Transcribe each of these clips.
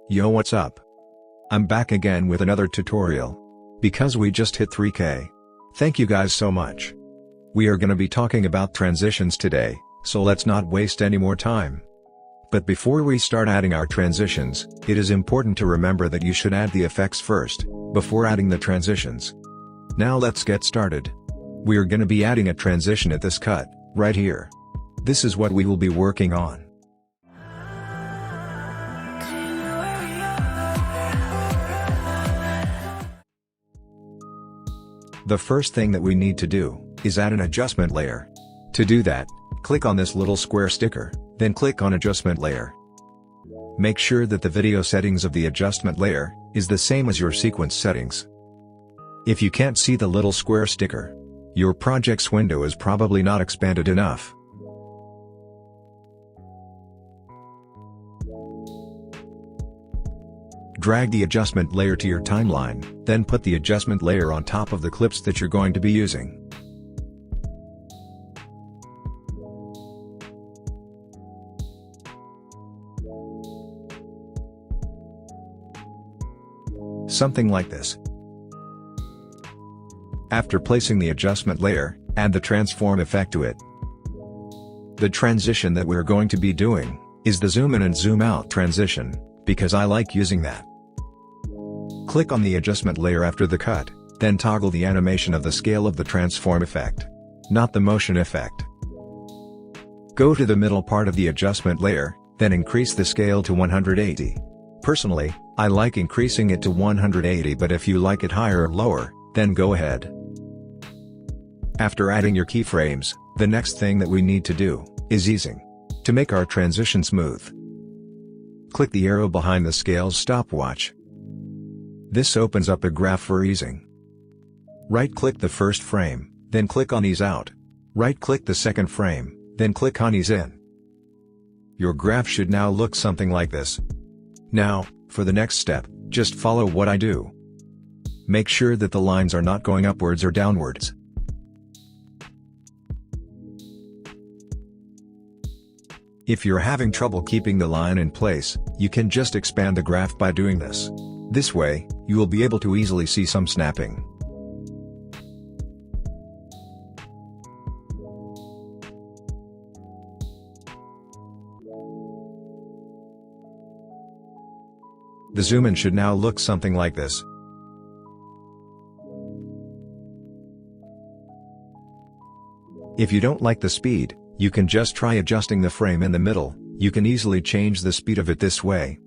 Yo, what's up? I'm back again with another tutorial. Because we just hit 3K. Thank you guys so much. We are gonna be talking about transitions today, so let's not waste any more time. But before we start adding our transitions, it is important to remember that you should add the effects first, before adding the transitions. Now let's get started. We are gonna be adding a transition at this cut, right here. This is what we will be working on. The first thing that we need to do, is add an adjustment layer. To do that, click on this little square sticker, then click on adjustment layer. Make sure that the video settings of the adjustment layer, is the same as your sequence settings. If you can't see the little square sticker, your project's window is probably not expanded enough. Drag the adjustment layer to your timeline, then put the adjustment layer on top of the clips that you're going to be using. Something like this. After placing the adjustment layer, add the transform effect to it. The transition that we're going to be doing, is the zoom in and zoom out transition, because I like using that. Click on the adjustment layer after the cut, then toggle the animation of the scale of the transform effect. Not the motion effect. Go to the middle part of the adjustment layer, then increase the scale to 180. Personally, I like increasing it to 180, but if you like it higher or lower, then go ahead. After adding your keyframes, the next thing that we need to do, is easing. To make our transition smooth, click the arrow behind the scale's stopwatch. This opens up a graph for easing. Right-click the first frame, then click on Ease Out. Right-click the second frame, then click on Ease In. Your graph should now look something like this. Now, for the next step, just follow what I do. Make sure that the lines are not going upwards or downwards. If you're having trouble keeping the line in place, you can just expand the graph by doing this. This way, you will be able to easily see some snapping. The zoom in should now look something like this. If you don't like the speed, you can just try adjusting the frame in the middle. You can easily change the speed of it this way.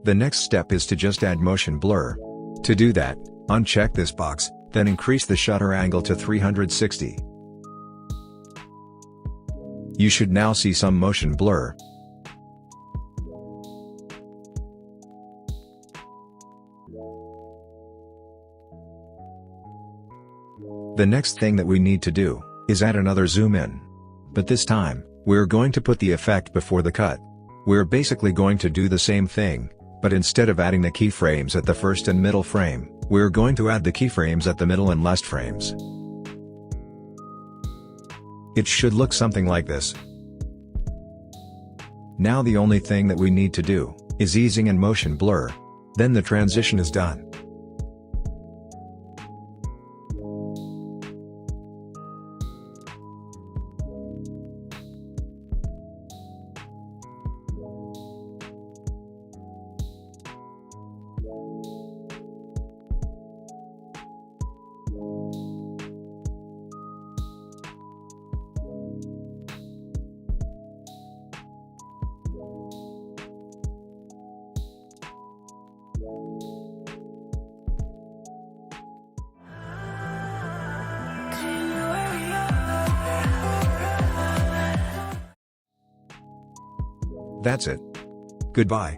The next step is to just add motion blur. To do that, uncheck this box, then increase the shutter angle to 360. You should now see some motion blur. The next thing that we need to do, is add another zoom in. But this time, we're going to put the effect before the cut. We're basically going to do the same thing, but instead of adding the keyframes at the first and middle frame, we're going to add the keyframes at the middle and last frames. It should look something like this. Now the only thing that we need to do, is easing and motion blur. Then the transition is done. That's it. Goodbye.